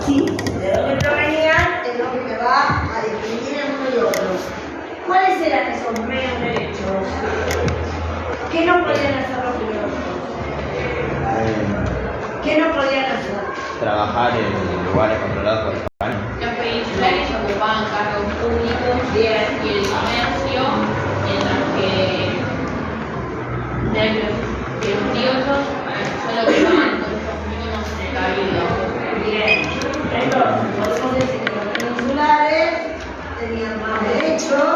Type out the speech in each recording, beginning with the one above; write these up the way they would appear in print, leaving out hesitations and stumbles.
Sí, de dónde provenían es lo que me va a distinguir en uno y otro. ¿Cuáles eran esos medios derechos? ¿Qué no podían hacer los filósofos? ¿Qué no podían hacer? Trabajar en lugares controlados por España. Los peninsulares ocupaban cargos públicos y el comercio, mientras que los criollos solo ocupaban puestos mínimos en el cabildo. Bien, entonces podemos decir que los peninsulares tenían más derechos.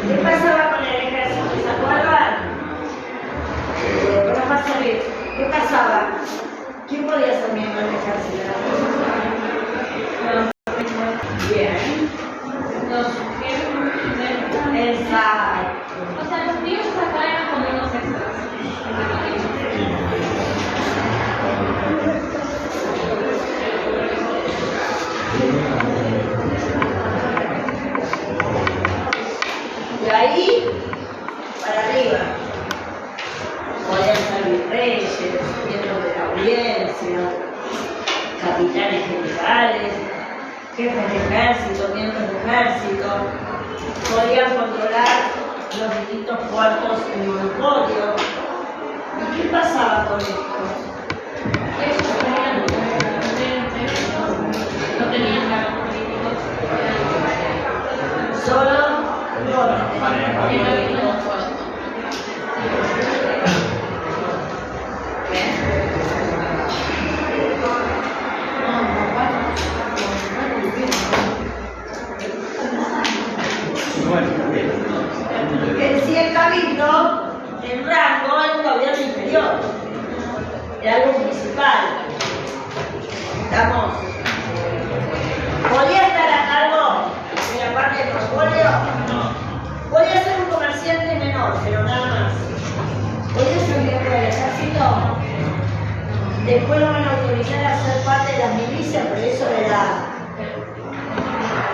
¿Qué pasaba con el ejército? ¿Se acuerdan? ¿Qué pasaba? ¿Quién podía ser miembro del ejército? Bien. Exacto. O sea, los criollos acá eran como unos extras. De ahí para arriba podían ser virreyes, miembros de la audiencia, capitanes generales, jefes de ejército, miembros de ejército, podían controlar los distintos puertos en monopolio. ¿Y qué pasaba con esto? Ellos no tenían cargos políticos. Solo los que decía el cabildo, el rango era un gobierno inferior, era algo municipal. Estamos. ¿Podía estar a cargo de la parte del monopolio? No. Podía ser un comerciante menor, pero nada más. Podía ser miembro del ejército. Después lo van a autorizar a ser parte de las milicias, pero eso era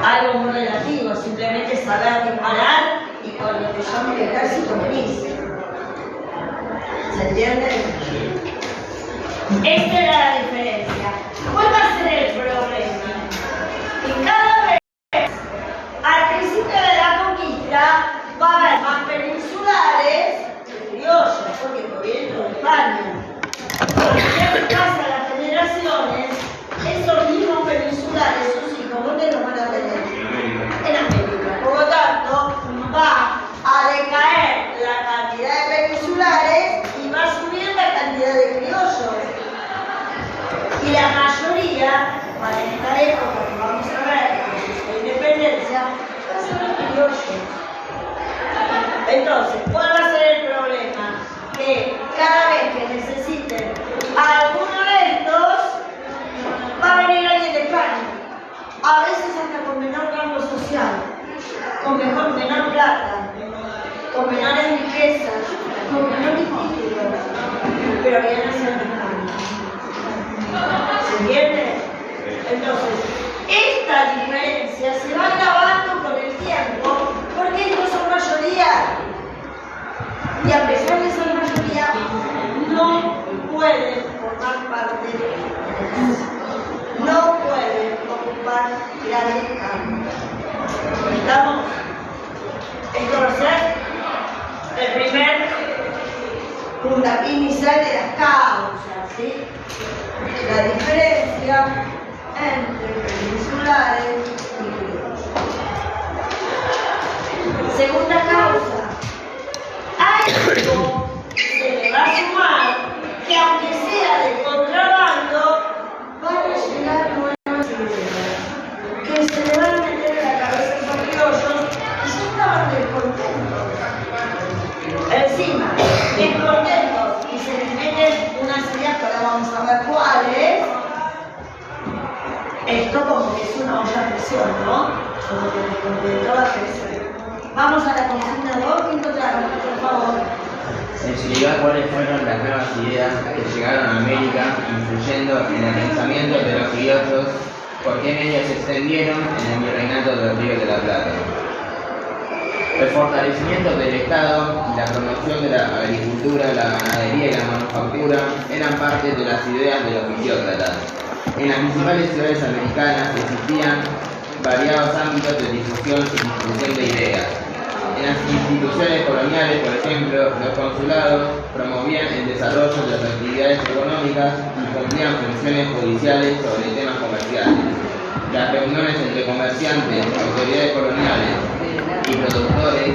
algo muy relativo, simplemente saber disparar y con lo que llama el ejército venís. ¿Se entiende? Esta era la diferencia. ¿Cuál va a ser el problema? Que cada vez, al principio de la conquista, va a haber más peninsulares que criollos, porque provienen de España. Porque ya pasa las generaciones, esos mismos peninsulares, sus hijos, ¿dónde los van a tener? En América. Por lo tanto, va a decaer la cantidad de peninsulares y va a subir la cantidad de criollos. Y la mayoría, para esta época que vamos a ver, con la independencia, va a ser los criollos. Entonces, ¿cuál va a ser el problema? Que cada vez que necesiten alguno de estos, va a venir alguien de España. A veces hasta con menor rango social, con menor plata, con menores riquezas, con menores títulos, pero vienen a ser de España. ¿Se entiende? Entonces, esta diferencia se va agravando con el tiempo, porque estos son mayoría. Y a pesar de ser mayoría, no pueden formar parte del ejército. No pueden ocupar grandes cargos. ¿Estamos? Esto va a ser el primer puntapié inicial de las causas, ¿sí? La diferencia entre peninsulares y criollos. Segunda causa. A esto se le va a sumar que aunque sea de contrabando, van a llegar nuevas ideas que se le van a meter en la cabeza a los criollos y ya estaban descontentos. Encima, descontentos y se les meten unas ideas para educación, ¿no? Como que todas esas. Vamos a la consigna 2, quinto trabajo, por favor. En su lugar, ¿cuáles fueron las nuevas ideas que llegaron a América, influyendo en el pensamiento de los criollos? ¿Por qué medios se extendieron en el virreinato del Río de la Plata? El fortalecimiento del Estado y la promoción de la agricultura, la ganadería y la manufactura eran parte de las ideas de los fisiócratas. En las principales ciudades americanas existían variados ámbitos de difusión y distribución de ideas. En las instituciones coloniales, por ejemplo, los consulados promovían el desarrollo de las actividades económicas y cumplían funciones judiciales sobre temas comerciales. Las reuniones entre comerciantes, autoridades coloniales y productores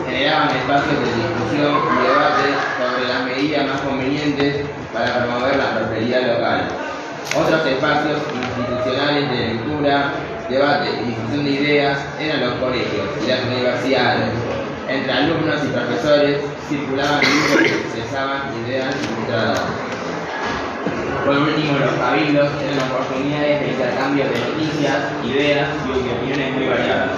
generaban espacios de discusión y debate sobre las medidas más convenientes para promover la prosperidad local. Otros espacios institucionales de lectura, debate y difusión de ideas eran los colegios y las universidades. Entre alumnos y profesores circulaban libros que expresaban ideas ilustradas. Por último, los cabildos eran oportunidades de intercambio de noticias, ideas y opiniones muy variadas.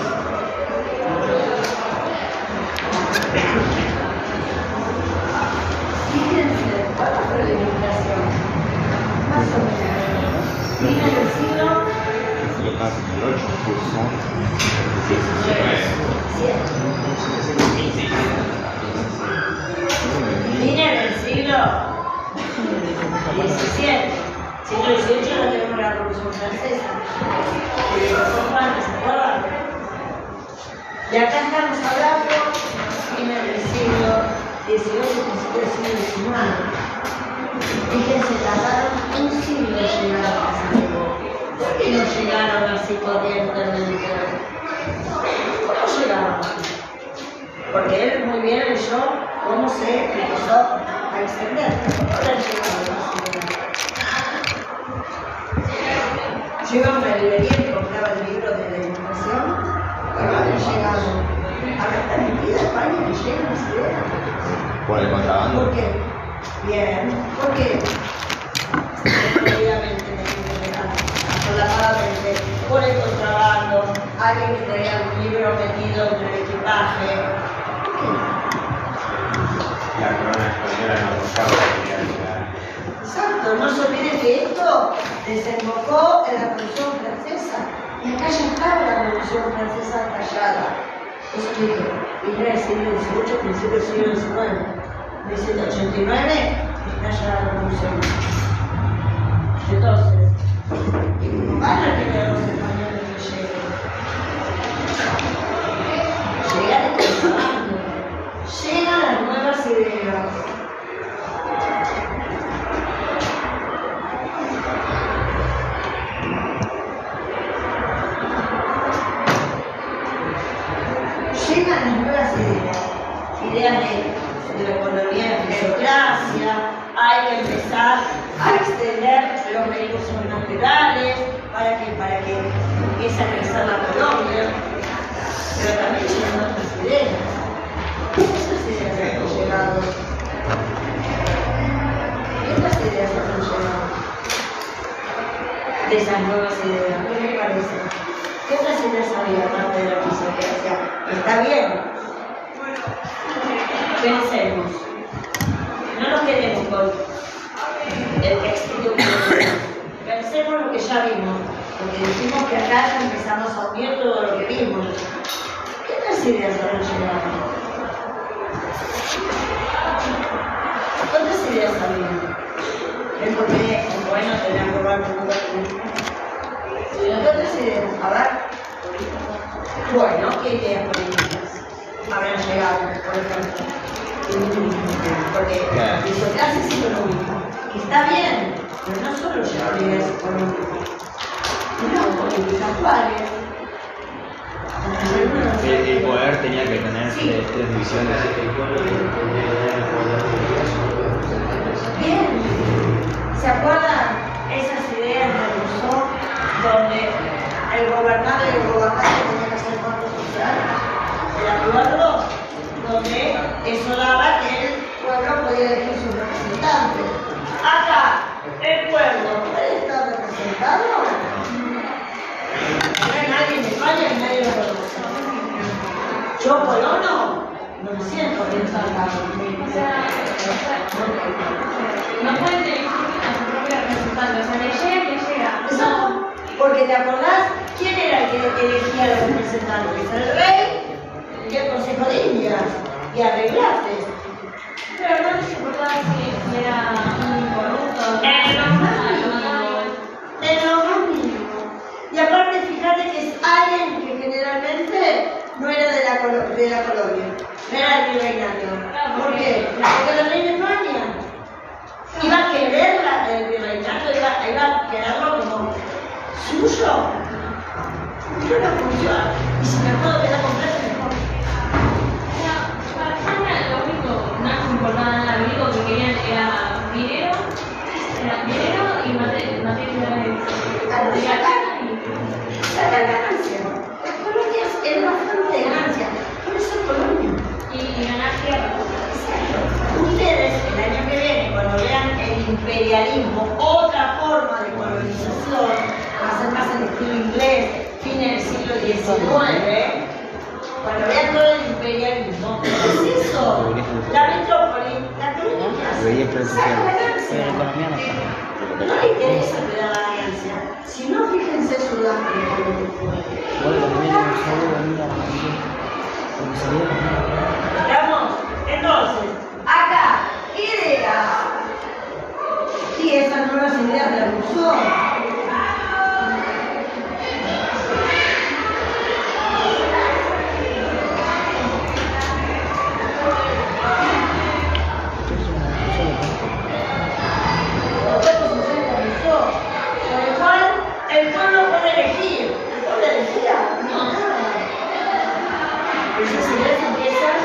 Fíjense, ¿cuál fue la ilustración? Más o menos. Fines del siglo Fines del siglo XVII. Siglo XVIII no tenemos la Revolución Francesa. ¿Se acuerdan? Y acá estamos hablando fines del siglo XVIII, principio del siglo XIX. Fíjense, tardaron un siglo en llegar a Casanova. ¿Por qué no llegaron así corrientemente? ¿Cómo llegaron? Porque él muy bien leyó cómo se empezó a extender. Ahora llegaron así. Yo iba a una librería y compraba el libro de la ilustración. Ahora llegaron. Acá está metida España y llegan las ideas. ¿Por el contrabando? ¿Por qué? Bien. ¿Por qué? Obviamente solapamente, por el contrabando, alguien que traía un libro metido en el equipaje. La corona española no buscaba. Exacto, no se olviden que esto desembocó en la Revolución Francesa. Y acá ya estaba la Revolución Francesa callada. Eso dije, final del siglo XVIII, principio del siglo XIX. 1789 está ya la Revolución. Entonces, van a tener los españoles que lleguen. Llegan el contrabando. Llegan las nuevas ideas. Llegan las nuevas ideas. Ideas de la economía de fisiocracia. Hay que empezar a extender los recursos naturales para que empiece a crecer la Colombia, pero también llegan otras ideas. Esas ideas han llegado. Estas ideas han llegado. De esas nuevas ideas, ¿qué les parece? ¿Qué otras ideas había aparte de la fisiocracia? Está bien. Pensemos. No nos quedemos con el textito que tenemos. Pensemos lo que ya vimos, porque dijimos que acá ya empezamos a unir todo lo que vimos. ¿Qué otras ideas habrán llegado? ¿Cuántas ideas había? Es porque es bueno tener que probar un poco. ¿Qué otras ideas? A ver. Bueno, ¿qué ideas políticas habrán llegado, por ejemplo? Porque la fisiocracia es económica. Está bien, pero no solo llevar ideas económicas, sino políticas actuales. El poder tenía que tener tres divisiones. Bien, ¿se acuerdan esas ideas de Rousseau donde el gobernante tenía que hacer pacto social? ¿De acuerdo? Donde eso daba que el pueblo podía elegir sus representantes. Acá, el pueblo puede estar representado. ¿Ven alguien Yo colono, no me siento pensada. O sea, no pueden elegir a su propio representante, o sea, le llega. No, porque ¿te acordás quién era el que elegía a los representantes? El rey y el Consejo de Indias. Y arreglaste. Pero no les importaba si era un corrupto. En lo más mínimo. Y aparte, fíjate que es alguien que generalmente no era de la colonia, no era del virreinato. ¿Por qué? Porque el rey de España iba a querer el virreinato, iba a quererlo como suyo. No era funciona. Y si me puedo quedar con plata, mejor. Para España lo único, no les importaba nada, lo único que querían era dinero y materiales de la casa. Sacar ganancia. Las colonias eran una fuente de ganancia. Por eso es colonia. Y ganar tierra. Ustedes, el año que viene, cuando vean el imperialismo, otra forma de colonización, va a ser más en estilo inglés, fines del siglo XIX, cuando vean todo el imperialismo, es eso. La metrópoli, la colonia, saca la ganancia. No le interesa que da la ganancia. Si no, fíjense Sudáfrica lo que fue. Vamos, entonces, acá, ideas. Y esas nuevas ideas de Rousseau. Con el cual el pueblo puede elegir. ¿El pueblo elegía? No. Esas ideas empiezan.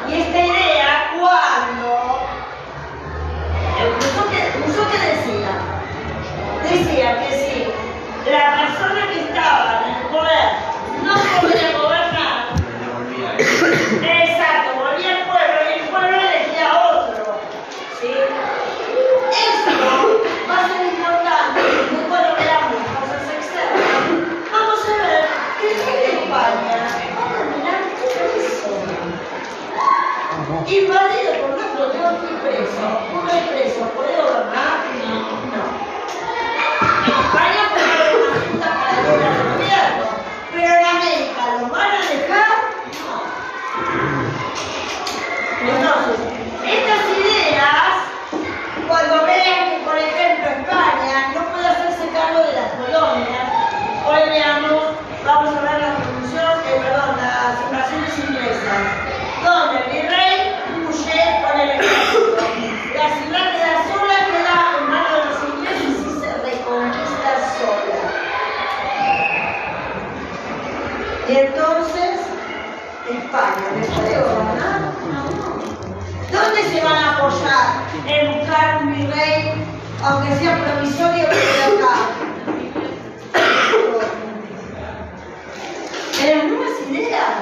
Y esta idea, cuando Rousseau que decía que si la persona que estaba en el poder no podía gobernar, exacto, volvía al pueblo y el pueblo elegía a otro. ¿Sí? Esto va a ser importante. Cuando veamos las cosas externas, vamos a ver que el rey de España va a terminar preso. Invadido por Napoleón y preso. Un rey preso puede gobernar. No. España puede haber una junta para el gobierno, pero en América ¿lo van a dejar? No. Entonces, estas ideas, cuando vean que, por ejemplo, España no puede hacerse cargo de las colonias, hoy veamos, vamos a ver las invasiones inglesas, donde el virrey huye con el ejército. La ciudad queda sola, queda en manos de los ingleses y se reconquista sola. Y entonces, España, ¿les puede gobernar? No. ¿Dónde se van a apoyar en buscar un virrey, aunque sea provisorio, pero acá? En las nuevas ideas.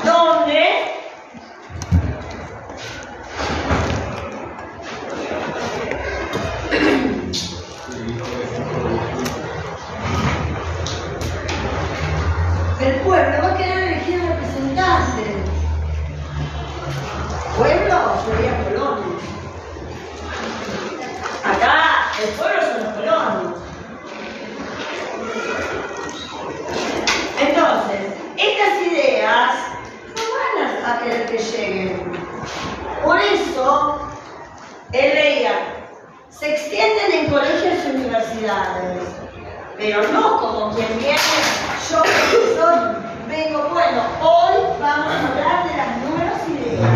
¿Dónde? El pueblo va a querer elegir representantes. Pueblo sería colonia. Acá el pueblo son los colonos. Entonces, estas ideas no van a querer que lleguen. Por eso, él leía, se extienden en colegios y universidades, pero no como quien viene, yo profesor, vengo, bueno, hoy vamos a hablar de las nuevas ideas.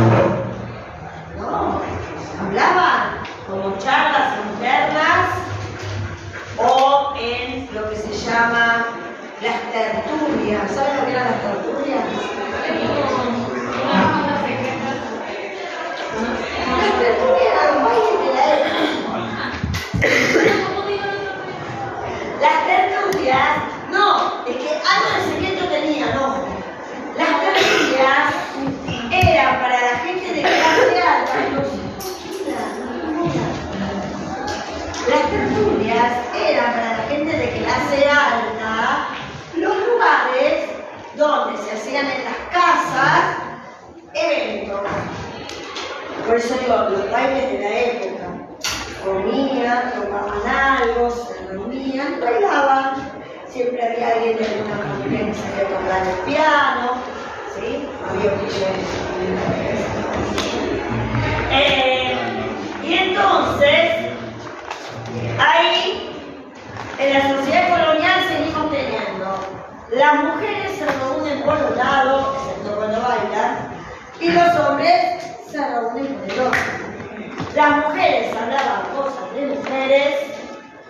No, hablaban como charlas internas o en lo que se llama las tertulias. ¿Saben lo que eran las tertulias? Las tertulias eran bailes de la época. Las tertulias, no, es que algo de secreto tenían, ojo. Las tertulias Por eso digo, los bailes de la época. Comían, tomaban algo, se reunían, bailaban. Siempre había alguien de alguna familia que sabía tocar el piano, ¿sí? Había y entonces, ahí, en la sociedad colonial seguimos teniendo, las mujeres se reúnen por un lado, excepto cuando bailan, y los hombres se reúnen por el otro. Las mujeres hablaban cosas de mujeres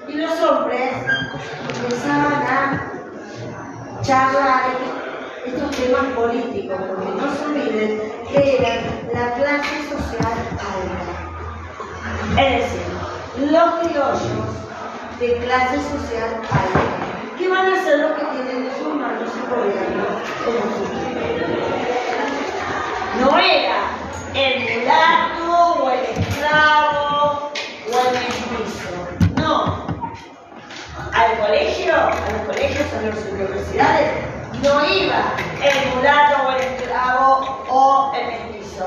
y los hombres empezaban a charlar estos temas políticos, porque no se olviden que eran la clase social alta. Es decir, los criollos de clase social alta, que van a hacer lo que tienen en sus manos y gobierno en el futuro. No era el mulato o el esclavo o el mestizo, no. A los colegios, a las universidades, no iba el mulato o el esclavo o el mestizo.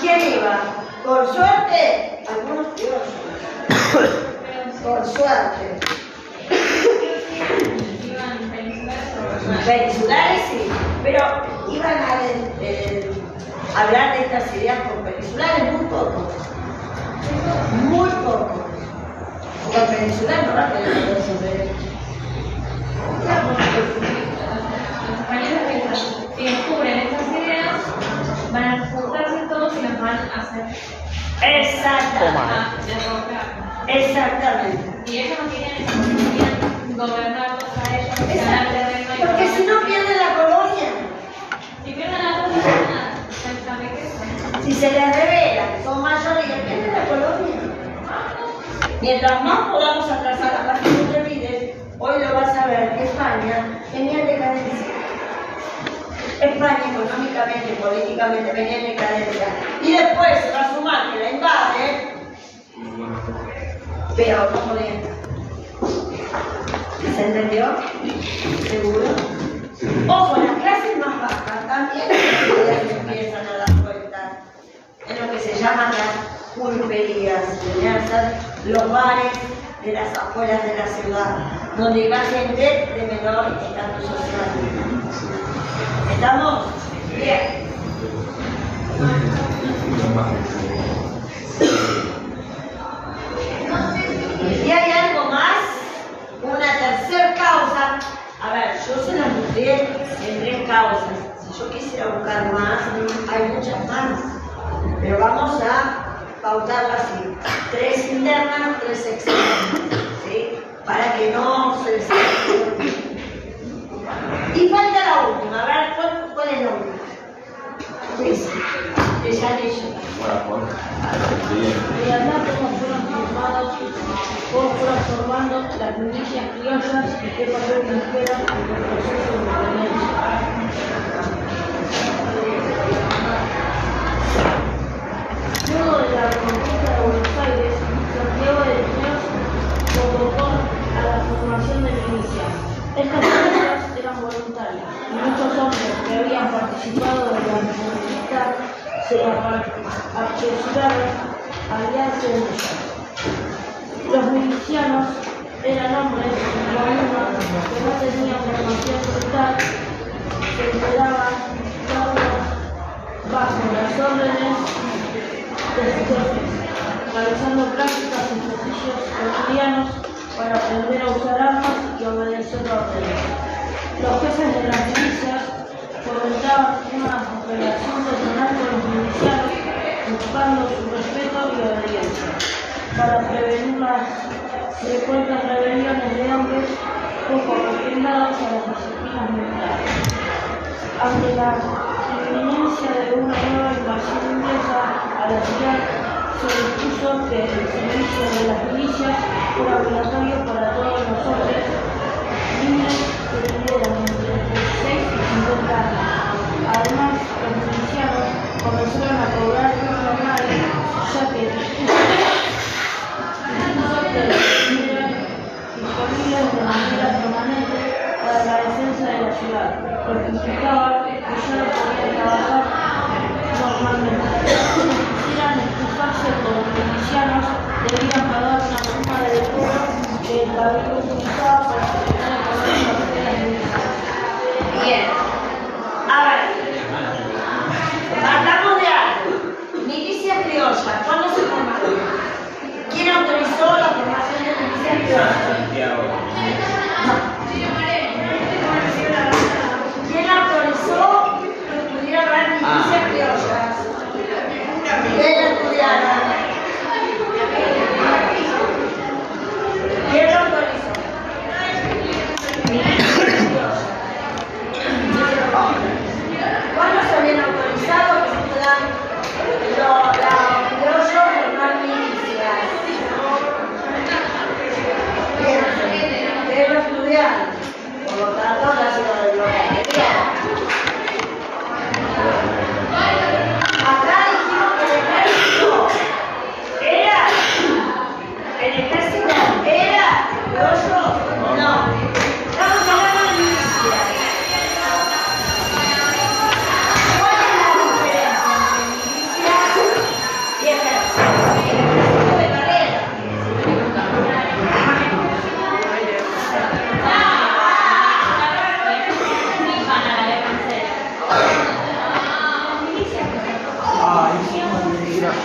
¿Quién iba? Por suerte, algunos criollos. Por suerte. Peninsulares sí, pero iban a hablar de estas ideas con peninsulares muy pocos. Muy pocos. Con peninsulares no va a tener que resolver. Los españoles que descubren estas ideas van a juntarse todos y las van a hacer. Exactamente. Y ellos no querían eso, querían gobernarlos a ellos, ganar terreno y Porque si no pierden la colonia, si pierden la colonia, esa riqueza. si se les revela que son mayoría, pierden la colonia. Mientras más podamos atrasar la parte que te olvides, hoy lo vas a ver que España tenía decadencia. España económicamente y políticamente venía en decadencia. Y después se va a sumar que la invade, pero no podía. ¿Se entendió? ¿Seguro? Ojo, las clases más bajas también empiezan a dar cuenta en lo que se llaman las pulperías, los bares de las afueras de la ciudad, donde iba gente de menor estatus social. ¿Estamos? Bien. Y hay algo más, una tercera causa. A ver, yo se las busqué en 3 causas. Si yo quisiera buscar más, hay muchas más. Pero vamos a pautarlas así. 3 internas, 3 externas. ¿Sí? Para que no se les... Y falta la última. A ver, ¿cuál es la última? Pues, que ya leí. Mediante cómo fueron formados, cómo fueron formando las milicias criollas y qué papel cumplieron en el proceso de independencia. Luego de la reconquista de Buenos Aires, Santiago de Ríos convocó a la formación de milicias. Estas milicias eran voluntarias y muchos hombres que habían participado de la reconquista se apresuraron a aliarse en ellas. Los milicianos eran hombres comunes que no tenían formación militar, que quedaban todos bajo las órdenes de sus jefes, realizando prácticas y ejercicios cotidianos para aprender a usar armas y obedecer órdenes. Los jefes de las milicias fomentaban una cooperación personal con los milicianos, buscando su respeto y obediencia, para prevenir las frecuentes rebeliones de hombres poco acostumbrados a las disciplinas militares. Ante la inminencia de una nueva invasión inglesa a la ciudad, se dispuso que el servicio de las milicias fuera obligatorio para todos los hombres libres que tuvieran entre 16 y 50 años. Además, los milicianos comenzaron a cobrar normal, ya que estuvieran disponibles de manera permanente para la defensa de la ciudad, lo que implicaba que ya no podían trabajar normalmente. debían pagar una suma de dinero que el cabildo utilizaba para gestionar el poder de las milicias. Bien. A ver. Partamos de algo. Milicia criolla. ¿Cuándo se formaron? ¿Quién autorizó la formación de milicias criollas? ¿Quién autorizó que pudiera haber milicias criollas? ¿Quién la estudiaron? ¿Quién lo autorizó? Milicias criollas. ¿Cuándo se habían autorizado que se puedan los criollos formar milicias? Bien, ustedes lo estudiaron, por lo tanto no ha sido de lo que querían. Acá dijimos que el ejército era criollo, no. Estamos hablando de milicias. ¿Cuál es la diferencia entre milicias y ejército? Ejército de carrera.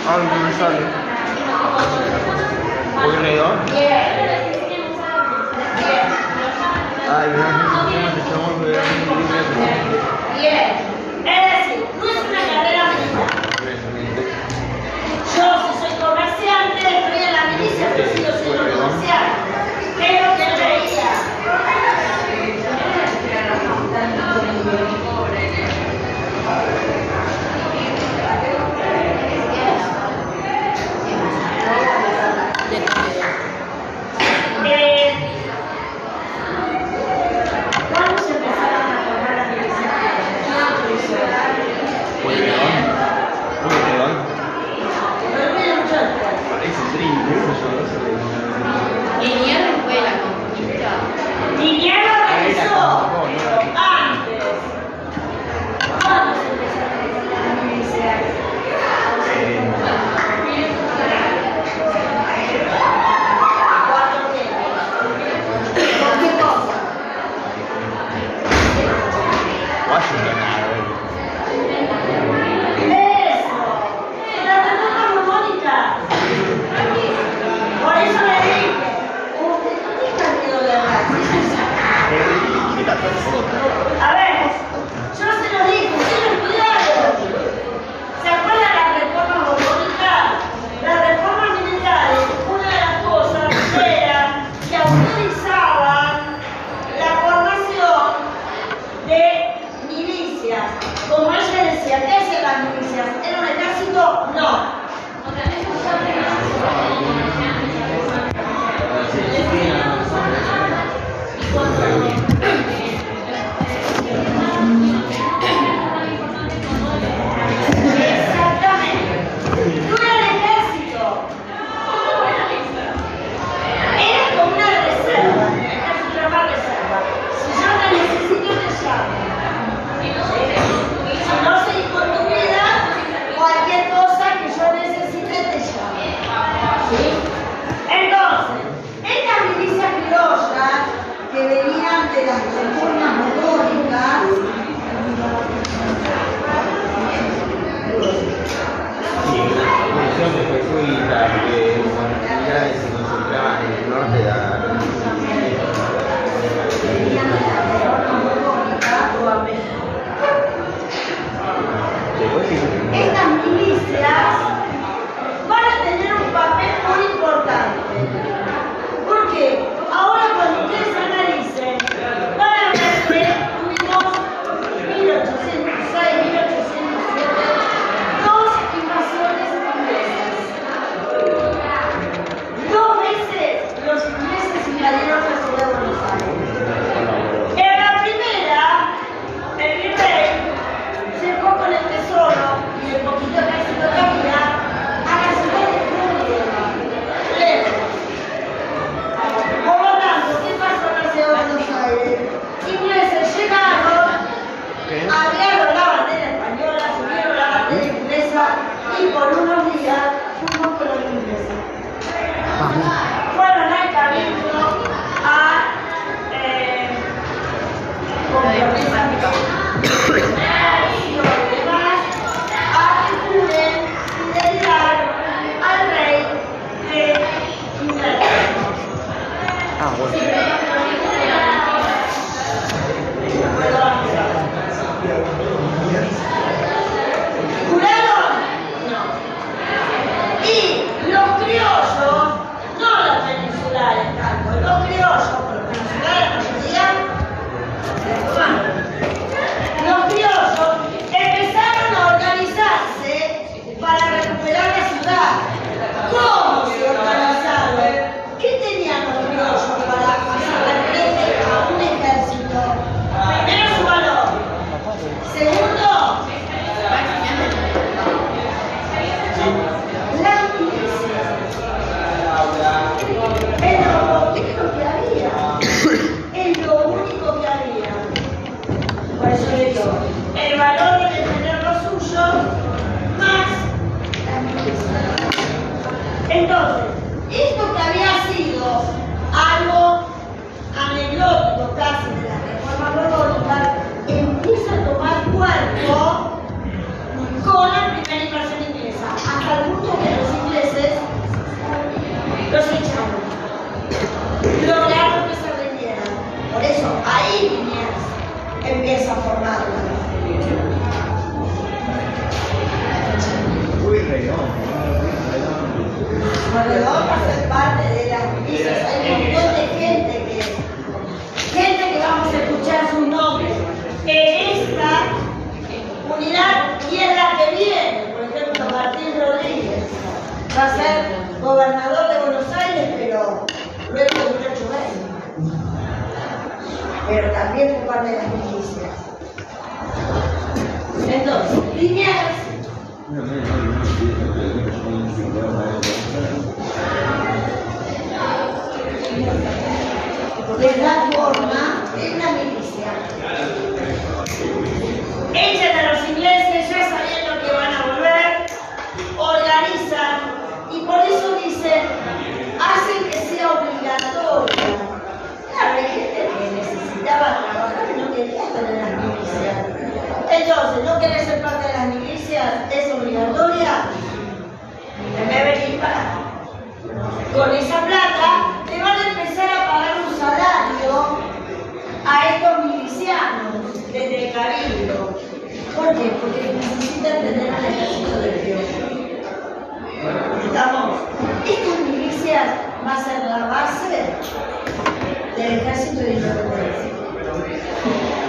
Ay, no me sale. ¿Voy redón? Bien. Bien. Ay, no, Bien. Es decir, no es una carrera militar. Yo, si soy comerciante, estoy en la milicia, pero sigo siendo comerciante. ¿Qué es lo que él veía? ¿Cuándo se empezaron a formar las milicias? ¿Quién autorizó? ¿Voy redón? ¿Voy redón? No olviden mucho después. Parece trinco. Liniers fue la conquista. Dinero organizó, pero antes. ¿Cuándo se empezaron a formar las milicias? ¿Cuánto tiempo? ¿Con qué cosa? ¡Eso! ¡La reforma borbónica! Por eso le dije, usted no tenga miedo de hablar. A ver, yo se lo dije, ustedes lo estudiaron. ¿Se acuerdan de la reforma borbónica? La reforma militar, una de las cosas era que autorizaban la formación de milicias. Como ella decía, ¿qué hacen las milicias? ¿Era un ejército? No. Exactamente. No era el ejército. Era como una reserva. El ejército era más reserva. Si yo te necesito, te llamo. Si no seguís con tu vida, cualquier cosa que yo necesite, te llamo. ¿Sí? Entonces, estas milicias criollas que venían de las reformas borbónicas, Sí, la revolución de jesuita, que los militares se concentraban en el norte de la venían de las reformas borbónicas o a México. Estas milicias van a tener un papel muy importante. ¿Por qué? Ahora cuando ustedes analicen, van a ver que tuvimos 1806, 1807, dos invasiones inglesas. Dos veces los ingleses invadieron la ciudad de Buenos Aires. En la primera, el virrey se fue con el tesoro y el poquito ejército que había a la ciudad de Florida, lejos. Por lo tanto, ¿qué pasó en la ciudad de Buenos Aires? Ingleses llegaron, abrieron la bandera española, subieron la bandera inglesa y por unos días fuimos con los ingleses. Vamos a ser parte de las milicias. Hay un montón de gente que vamos a escuchar sus nombres en esta unidad y en la que viene. Por ejemplo, Martín Rodríguez va a ser gobernador de Buenos Aires, pero luego de 8 años. Pero también fue parte de las milicias. Entonces, Liniers les da forma en la milicia. Echan a los ingleses ya sabiendo que van a volver, organizan y por eso dicen, hacen que sea obligatoria. Claro, hay gente que necesitaba trabajar y no quería estar en las milicias. Entonces, ¿no querés ser parte de las milicias? ¿Es obligatoria? En vez de venir con esa plata, le van a empezar a pagar un salario a estos milicianos desde el cabildo. ¿Por qué? Porque necesitan tener un ejército de Dios. Estamos. Estas milicias va a ser la base del ejército de independencia.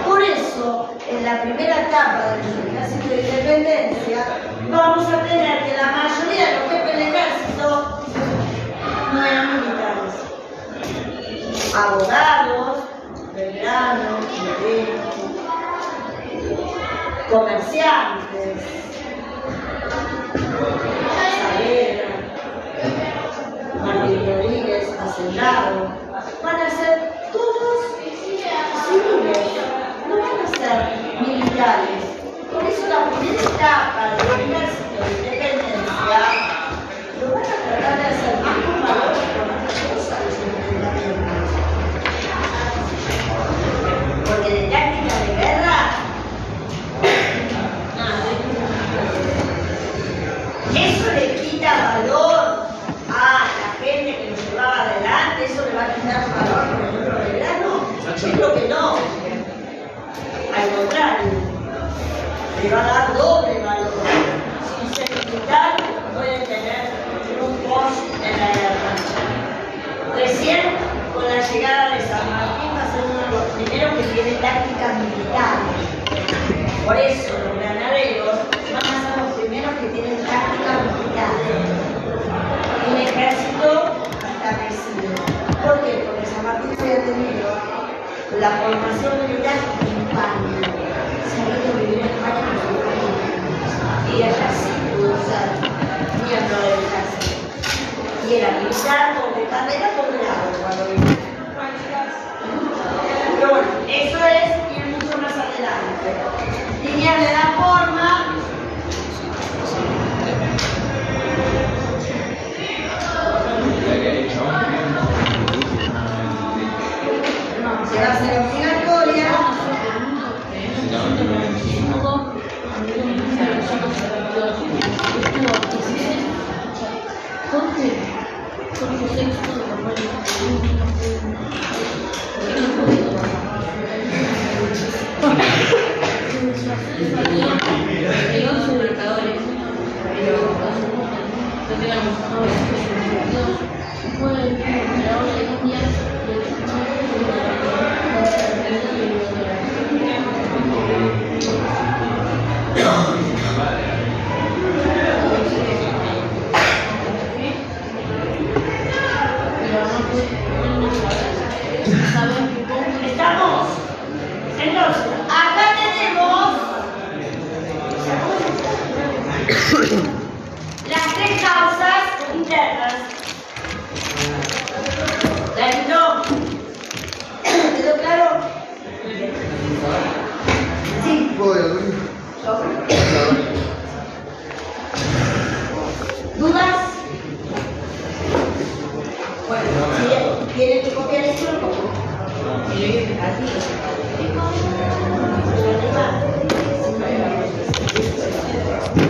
Por eso, en la primera etapa del ejército de independencia, vamos a tener que la mayoría de los jefes del ejército no eran militares. Abogados, Belgrano, Moreno, comerciantes, Saavedra, Martín Rodríguez, Hacendado, van a ser todos civiles, no van a ser militares. Por eso la primera etapa del ejército de independencia lo van a tratar de hacer más con valor que con otras cosas de porque de táctica de guerra, nada. Eso le quita valor a la gente que lo llevaba adelante, eso le va a quitar valor, por ejemplo, al Belgrano. Yo creo que no. Al contrario, le va a dar doble valor. Sin ser militar, pueden tener un post en la guerra. Recién, con la llegada de San Martín, va a ser uno de los primeros que tiene tácticas militares. Por eso, los granaderos van a ser los primeros que tienen tácticas militares. Un ejército establecido. ¿Por qué? Porque San Martín había tenido la formación militar en España. Se había ido a vivir en España con su familia. Y allá sí pudo ser miembro del ejército. Y era militar de carrera por grado cuando vino. Pero bueno, eso es ir mucho más adelante. Liniers le da forma. Se va a hacer obligatoria. Estamos. Entonces, acá tenemos las 3 causas internas. ¿La quitó? ¿Quedó claro? Sí. ¿Dudas? Bueno, si tienen que copiar esto, lo copio. Así.